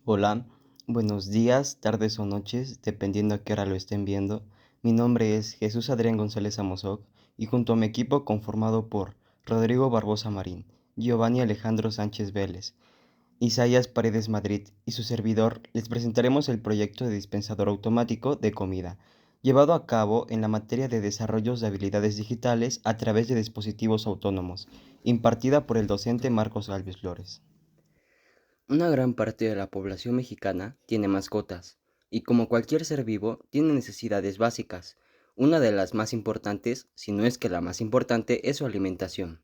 Hola, buenos días, tardes o noches, dependiendo a qué hora lo estén viendo. Mi nombre es Jesús Adrián González Amozoc y junto a mi equipo conformado por Rodrigo Barbosa Marín, Giovanni Alejandro Sánchez Vélez, Isaías Paredes Madrid y su servidor les presentaremos el proyecto de dispensador automático de comida, llevado a cabo en la materia de desarrollos de habilidades digitales a través de dispositivos autónomos, impartida por el docente Marcos Galvez Flores. Una gran parte de la población mexicana tiene mascotas, y como cualquier ser vivo, tiene necesidades básicas. Una de las más importantes, si no es que la más importante, es su alimentación.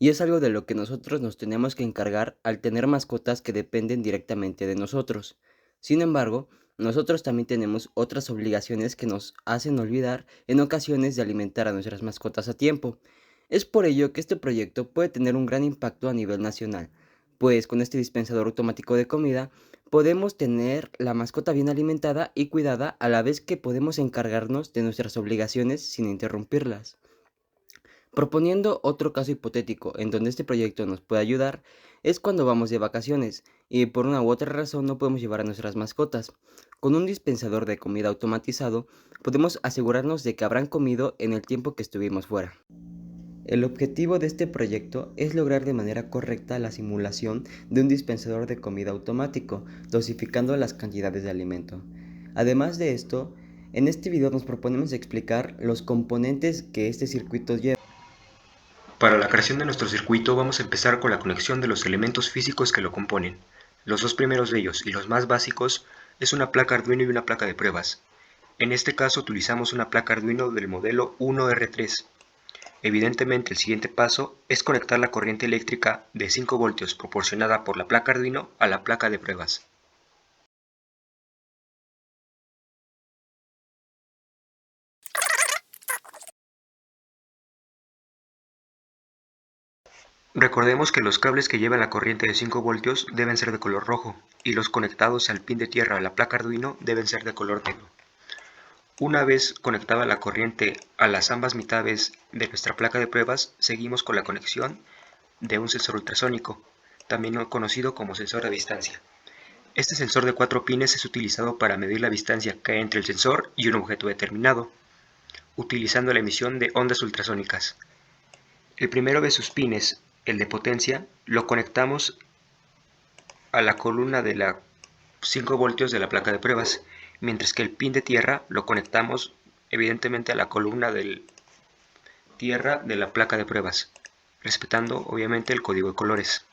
Y es algo de lo que nosotros nos tenemos que encargar al tener mascotas que dependen directamente de nosotros. Sin embargo, nosotros también tenemos otras obligaciones que nos hacen olvidar en ocasiones de alimentar a nuestras mascotas a tiempo. Es por ello que este proyecto puede tener un gran impacto a nivel nacional, pues con este dispensador automático de comida podemos tener la mascota bien alimentada y cuidada a la vez que podemos encargarnos de nuestras obligaciones sin interrumpirlas. Proponiendo otro caso hipotético en donde este proyecto nos puede ayudar, es cuando vamos de vacaciones y por una u otra razón no podemos llevar a nuestras mascotas. Con un dispensador de comida automatizado, podemos asegurarnos de que habrán comido en el tiempo que estuvimos fuera. El objetivo de este proyecto es lograr de manera correcta la simulación de un dispensador de comida automático, dosificando las cantidades de alimento. Además de esto, en este video nos proponemos explicar los componentes que este circuito lleva. Para la creación de nuestro circuito vamos a empezar con la conexión de los elementos físicos que lo componen. Los dos primeros de ellos y los más básicos es una placa Arduino y una placa de pruebas. En este caso utilizamos una placa Arduino del modelo 1R3. Evidentemente el siguiente paso es conectar la corriente eléctrica de 5 voltios proporcionada por la placa Arduino a la placa de pruebas. Recordemos que los cables que llevan la corriente de 5 voltios deben ser de color rojo y los conectados al pin de tierra a la placa Arduino deben ser de color negro. Una vez conectada la corriente a las ambas mitades de nuestra placa de pruebas, seguimos con la conexión de un sensor ultrasónico, también conocido como sensor de distancia. Este sensor de 4 pines es utilizado para medir la distancia que hay entre el sensor y un objeto determinado, utilizando la emisión de ondas ultrasónicas. El primero de sus pines, el de potencia, lo conectamos a la columna de la 5 voltios de la placa de pruebas, mientras que el pin de tierra lo conectamos evidentemente a la columna de tierra de la placa de pruebas, respetando obviamente el código de colores.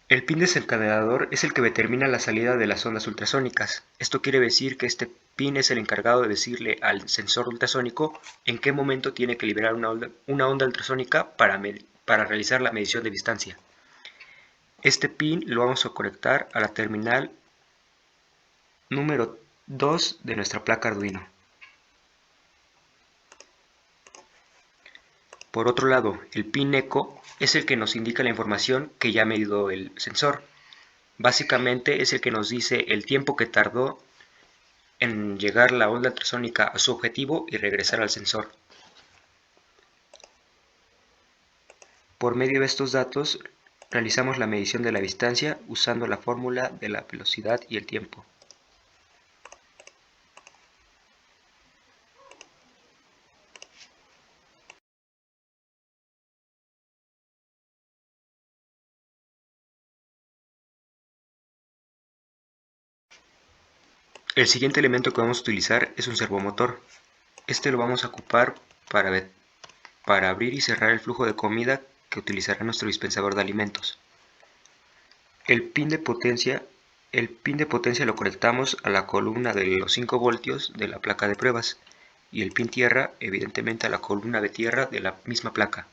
El pin desencadenador es el que determina la salida de las ondas ultrasónicas. Esto quiere decir que este pin es el encargado de decirle al sensor ultrasónico en qué momento tiene que liberar una onda ultrasónica para realizar la medición de distancia. Este pin lo vamos a conectar a la terminal número 2 de nuestra placa Arduino. Por otro lado, el pin eco es el que nos indica la información que ya ha medido el sensor. Básicamente es el que nos dice el tiempo que tardó en llegar la onda ultrasónica a su objetivo y regresar al sensor. Por medio de estos datos, realizamos la medición de la distancia usando la fórmula de la velocidad y el tiempo. El siguiente elemento que vamos a utilizar es un servomotor. Este lo vamos a ocupar para abrir y cerrar el flujo de comida que utilizará nuestro dispensador de alimentos. El pin de potencia lo conectamos a la columna de los 5 voltios de la placa de pruebas y el pin tierra evidentemente a la columna de tierra de la misma placa.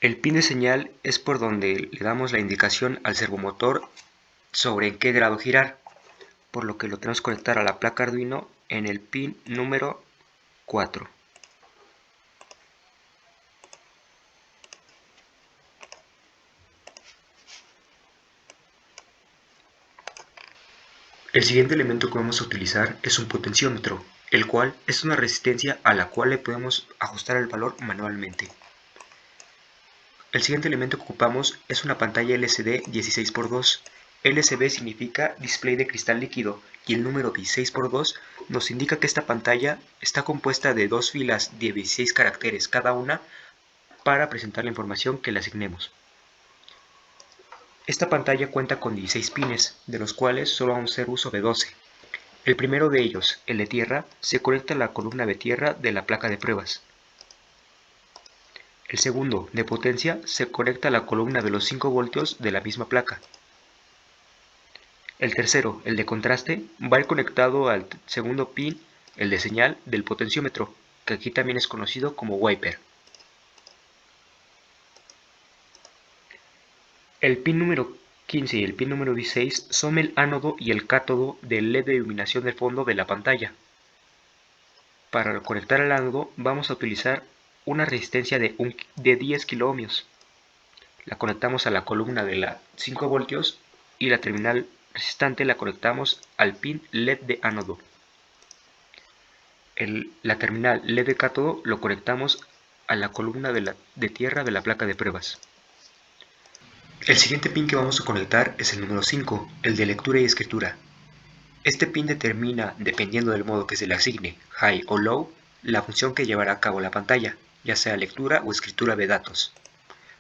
El pin de señal es por donde le damos la indicación al servomotor sobre en qué grado girar, por lo que lo tenemos que conectar a la placa Arduino en el pin número 4. El siguiente elemento que vamos a utilizar es un potenciómetro, el cual es una resistencia a la cual le podemos ajustar el valor manualmente. El siguiente elemento que ocupamos es una pantalla LCD 16x2. LCD significa display de cristal líquido y el número 16x2 nos indica que esta pantalla está compuesta de dos filas de 16 caracteres cada una para presentar la información que le asignemos. Esta pantalla cuenta con 16 pines, de los cuales solo vamos a hacer uso de 12. El primero de ellos, el de tierra, se conecta a la columna de tierra de la placa de pruebas. El segundo, de potencia, se conecta a la columna de los 5 voltios de la misma placa. El tercero, el de contraste, va a ir conectado al segundo pin, el de señal, del potenciómetro, que aquí también es conocido como wiper. El pin número 15 y el pin número 16 son el ánodo y el cátodo del LED de iluminación del fondo de la pantalla. Para conectar al ánodo vamos a utilizar una resistencia de 10 kiloohmios. La conectamos a la columna de la 5 voltios y la terminal resistente la conectamos al pin LED de ánodo. La terminal LED de cátodo lo conectamos a la columna de tierra de la placa de pruebas. El siguiente pin que vamos a conectar es el número 5, el de lectura y escritura. Este pin determina, dependiendo del modo que se le asigne, high o low, la función que llevará a cabo la pantalla, ya sea lectura o escritura de datos.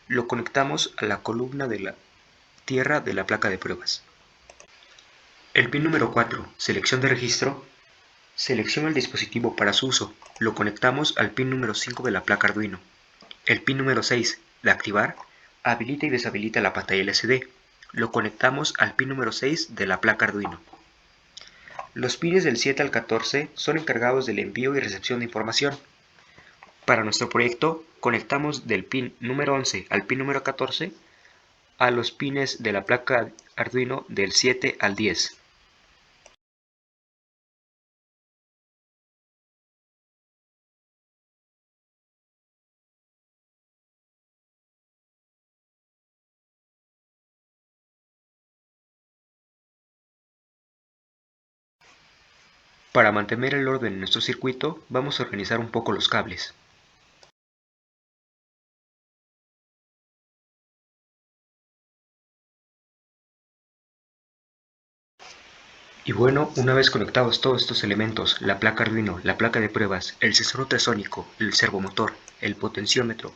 Lo conectamos a la columna de la tierra de la placa de pruebas. El pin número 4, selección de registro, selecciona el dispositivo para su uso. Lo conectamos al pin número 5 de la placa Arduino. El pin número 6, de activar, habilita y deshabilita la pantalla LCD. Lo conectamos al pin número 6 de la placa Arduino. Los pines del 7 al 14 son encargados del envío y recepción de información. Para nuestro proyecto, conectamos del pin número 11 al pin número 14 a los pines de la placa Arduino del 7 al 10. Para mantener el orden en nuestro circuito, vamos a organizar un poco los cables. Y bueno, una vez conectados todos estos elementos, la placa Arduino, la placa de pruebas, el sensor ultrasónico, el servomotor, el potenciómetro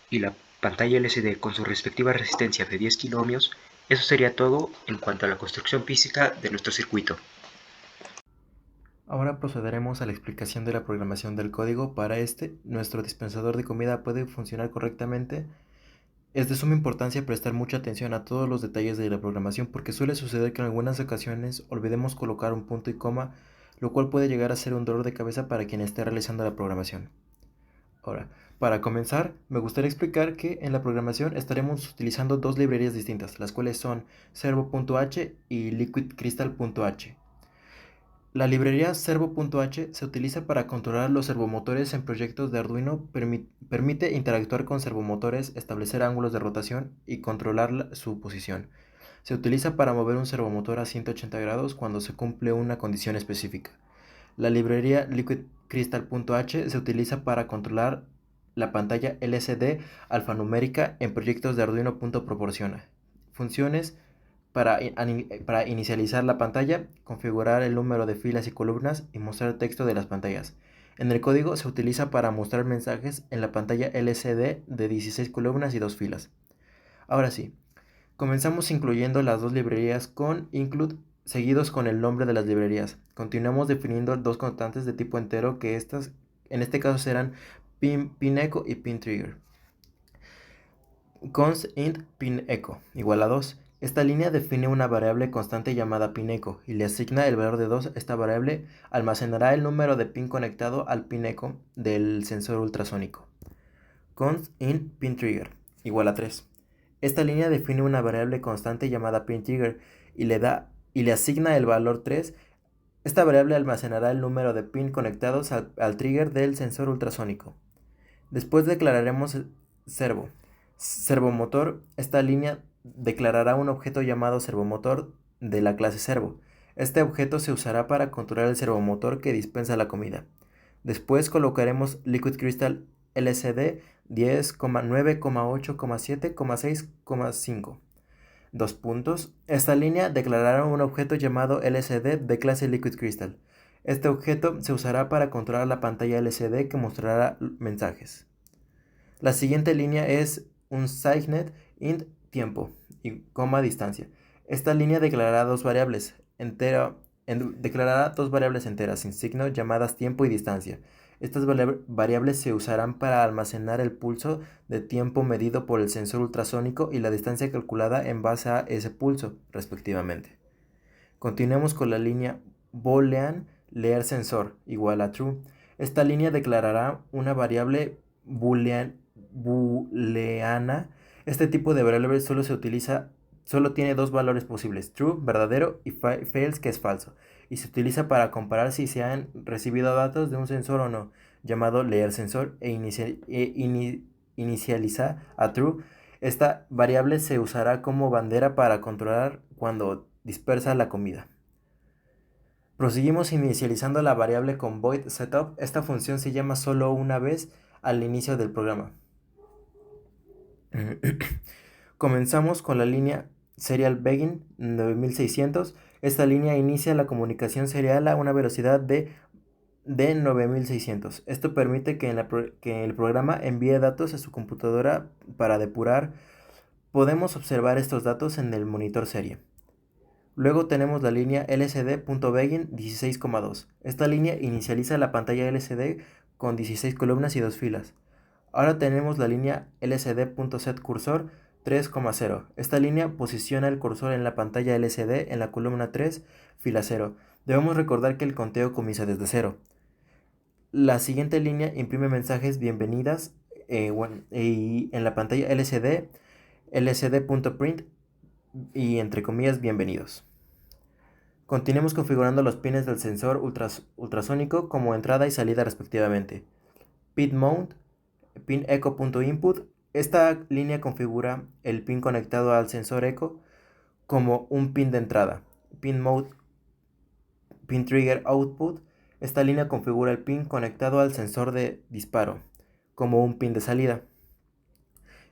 y la pantalla LCD con su respectiva resistencia de 10 kiloohmios, eso sería todo en cuanto a la construcción física de nuestro circuito. Ahora procederemos a la explicación de la programación del código. Para nuestro dispensador de comida puede funcionar correctamente. Es de suma importancia prestar mucha atención a todos los detalles de la programación porque suele suceder que en algunas ocasiones olvidemos colocar un punto y coma, lo cual puede llegar a ser un dolor de cabeza para quien esté realizando la programación. Ahora, para comenzar, me gustaría explicar que en la programación estaremos utilizando dos librerías distintas, las cuales son servo.h y liquidcrystal.h. La librería servo.h se utiliza para controlar los servomotores en proyectos de Arduino, permite interactuar con servomotores, establecer ángulos de rotación y controlar su posición. Se utiliza para mover un servomotor a 180 grados cuando se cumple una condición específica. La librería liquidcrystal.h se utiliza para controlar la pantalla LCD alfanumérica en proyectos de Arduino. Proporciona funciones para inicializar la pantalla, configurar el número de filas y columnas y mostrar el texto de las pantallas. En el código se utiliza para mostrar mensajes en la pantalla LCD de 16 columnas y 2 filas. Ahora sí, comenzamos incluyendo las dos librerías con include seguidos con el nombre de las librerías. Continuamos definiendo dos constantes de tipo entero que en este caso serán pinecho y pinTrigger. Const int pinecho igual a 2. Esta línea define una variable constante llamada pinecho y le asigna el valor de 2. Esta variable almacenará el número de pin conectado al pinecho del sensor ultrasónico. Const int pinTrigger igual a 3. Esta línea define una variable constante llamada pinTrigger y le asigna el valor 3. Esta variable almacenará el número de pin conectados al trigger del sensor ultrasónico. Después declararemos servomotor. Esta línea declarará un objeto llamado servomotor de la clase servo. Este objeto se usará para controlar el servomotor que dispensa la comida. Después colocaremos liquidCrystal LCD 10, 9, 8, 7, 6, 5. 2 puntos. Esta línea declarará un objeto llamado LCD de clase Liquid Crystal. Este objeto se usará para controlar la pantalla LCD que mostrará mensajes. La siguiente línea es un signet int tiempo y coma distancia. Esta línea declarará dos variables enteras sin signo llamadas tiempo y distancia. Estas variables se usarán para almacenar el pulso de tiempo medido por el sensor ultrasónico y la distancia calculada en base a ese pulso, respectivamente. Continuemos con la línea boolean leer sensor igual a true. Esta línea declarará una variable booleana. Este tipo de variable solo tiene dos valores posibles, true, verdadero, y false, que es falso, y se utiliza para comparar si se han recibido datos de un sensor o no, llamado leer sensor, inicializa a true. Esta variable se usará como bandera para controlar cuando dispersa la comida. Proseguimos inicializando la variable con void setup. Esta función se llama solo una vez al inicio del programa. Comenzamos con la línea Serial Begin 9600. Esta línea inicia la comunicación serial a una velocidad de 9600. Esto permite que el programa envíe datos a su computadora para depurar. Podemos observar estos datos en el monitor serie. Luego tenemos la línea lcd.begin 16,2. Esta línea inicializa la pantalla LCD con 16 columnas y 2 filas. Ahora tenemos la línea lcd.setCursor 3,0. Esta línea posiciona el cursor en la pantalla LCD en la columna 3, fila 0. Debemos recordar que el conteo comienza desde 0. La siguiente línea imprime mensajes bienvenidas y en la pantalla LCD, lcd.print y entre comillas bienvenidos. Continuemos configurando los pines del sensor ultrasónico como entrada y salida respectivamente. Pin mount, pin echo.input. Esta línea configura el pin conectado al sensor echo como un pin de entrada. Pin mode, pin trigger output. Esta línea configura el pin conectado al sensor de disparo como un pin de salida.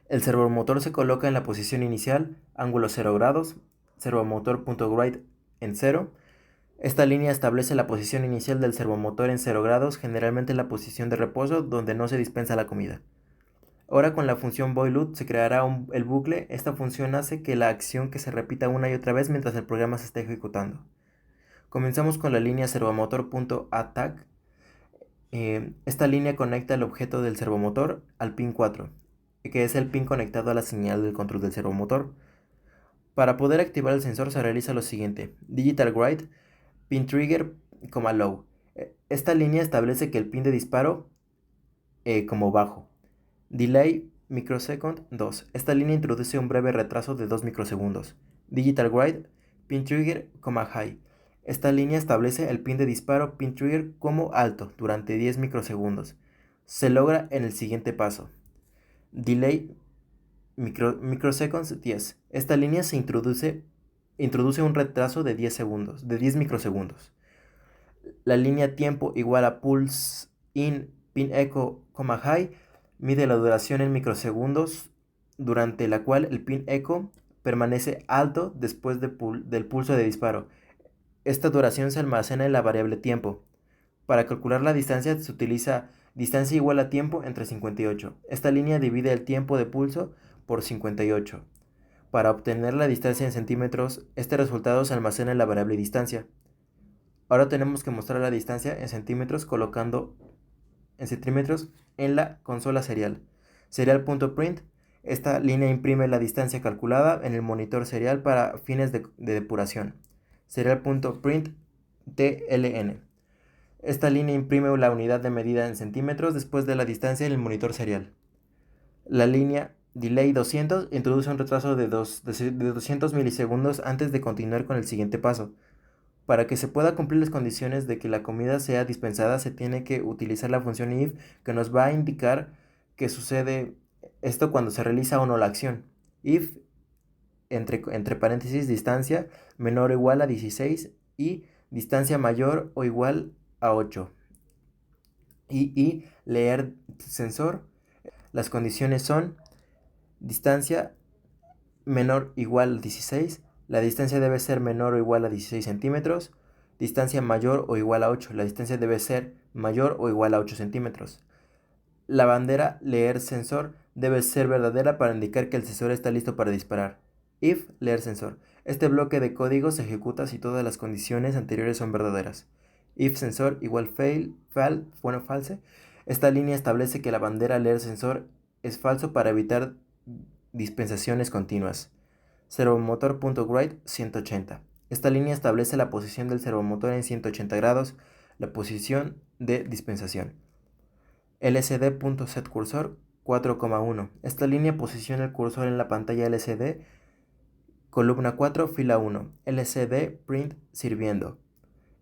El servomotor se coloca en la posición inicial, ángulo 0 grados, servomotor.write en 0. Esta línea establece la posición inicial del servomotor en 0 grados, generalmente la posición de reposo donde no se dispensa la comida. Ahora con la función boiloop se creará el bucle. Esta función hace que la acción que se repita una y otra vez mientras el programa se esté ejecutando. Comenzamos con la línea servomotor.attack. Esta línea conecta el objeto del servomotor al pin 4, que es el pin conectado a la señal del control del servomotor. Para poder activar el sensor se realiza lo siguiente: digital write, pin trigger, low. Esta línea establece que el pin de disparo como bajo. Delay microsecond 2. Esta línea introduce un breve retraso de 2 microsegundos. Digital write, pin trigger, high. Esta línea establece el pin de disparo pin trigger como alto durante 10 microsegundos. Se logra en el siguiente paso. Delay microseconds 10. Esta línea introduce un retraso de 10 microsegundos. La línea tiempo igual a pulse in pin echo, high mide la duración en microsegundos durante la cual el pin echo permanece alto después del pulso de disparo. Esta duración se almacena en la variable tiempo. Para calcular la distancia se utiliza distancia igual a tiempo entre 58. Esta línea divide el tiempo de pulso por 58. Para obtener la distancia en centímetros, este resultado se almacena en la variable distancia. Ahora tenemos que mostrar la distancia en centímetros colocando en centímetros en la consola serial. Serial.print. Esta línea imprime la distancia calculada en el monitor serial para fines de depuración. Serial.print TLN. Esta línea imprime la unidad de medida en centímetros después de la distancia en el monitor serial. La línea delay 200 introduce un retraso de 200 milisegundos antes de continuar con el siguiente paso. Para que se pueda cumplir las condiciones de que la comida sea dispensada, se tiene que utilizar la función if, que nos va a indicar que sucede esto cuando se realiza o no la acción. If, entre paréntesis, distancia menor o igual a 16 y distancia mayor o igual a 8. Y leer sensor. Las condiciones son distancia menor o igual a 16, la distancia debe ser menor o igual a 16 centímetros, distancia mayor o igual a 8, la distancia debe ser mayor o igual a 8 centímetros. La bandera leer sensor debe ser verdadera para indicar que el sensor está listo para disparar. If leer sensor. Este bloque de código se ejecuta si todas las condiciones anteriores son verdaderas. If sensor igual false. Esta línea establece que la bandera leer sensor es falso para evitar dispensaciones continuas. Servomotor.write 180. Esta línea establece la posición del servomotor en 180 grados, la posición de dispensación. lcd.setCursor 4,1. Esta línea posiciona el cursor en la pantalla LCD, columna 4, fila 1. LCD print sirviendo.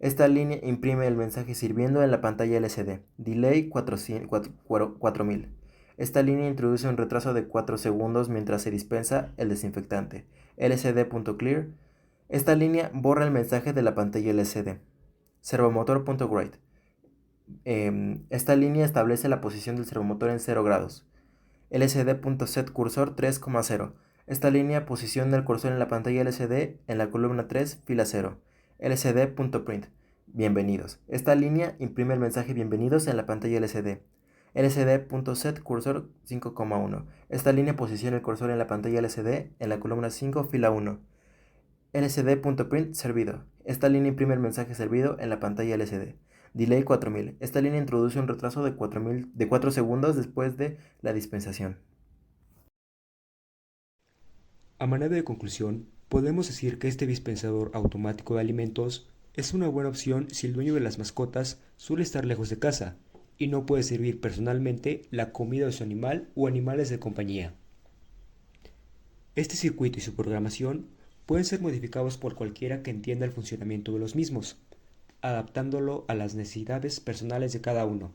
Esta línea imprime el mensaje sirviendo en la pantalla LCD. Delay 4000. Esta línea introduce un retraso de 4 segundos mientras se dispensa el desinfectante. lcd.clear. Esta línea borra el mensaje de la pantalla LCD. Servomotor.write. Esta línea establece la posición del servomotor en 0 grados. lcd.setCursor 3,0. Esta línea posiciona el cursor en la pantalla LCD en la columna 3, fila 0. lcd.print. Bienvenidos. Esta línea imprime el mensaje bienvenidos en la pantalla LCD. lcd.setCursor 5,1. Esta línea posiciona el cursor en la pantalla LCD en la columna 5, fila 1. lcd.print servido. Esta línea imprime el mensaje servido en la pantalla LCD. Delay 4000. Esta línea introduce un retraso de 4 segundos después de la dispensación. A manera de conclusión, podemos decir que este dispensador automático de alimentos es una buena opción si el dueño de las mascotas suele estar lejos de casa y no puede servir personalmente la comida de su animal o animales de compañía. Este circuito y su programación pueden ser modificados por cualquiera que entienda el funcionamiento de los mismos, adaptándolo a las necesidades personales de cada uno.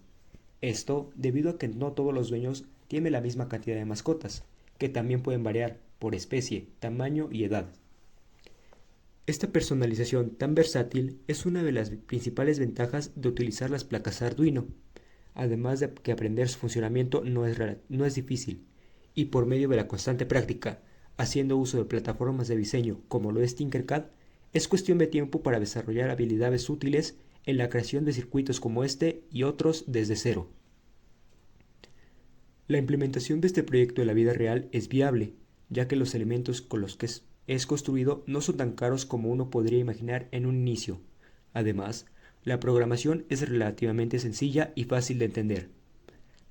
Esto debido a que no todos los dueños tienen la misma cantidad de mascotas, que también pueden variar por especie, tamaño y edad. Esta personalización tan versátil es una de las principales ventajas de utilizar las placas Arduino, además de que aprender su funcionamiento no es difícil, y por medio de la constante práctica, haciendo uso de plataformas de diseño como lo es Tinkercad, es cuestión de tiempo para desarrollar habilidades útiles en la creación de circuitos como este y otros desde cero. La implementación de este proyecto en la vida real es viable, ya que los elementos con los que es construido no son tan caros como uno podría imaginar en un inicio. Además, la programación es relativamente sencilla y fácil de entender.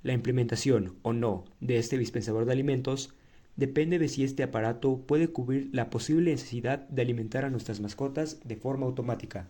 La implementación o no de este dispensador de alimentos depende de si este aparato puede cubrir la posible necesidad de alimentar a nuestras mascotas de forma automática.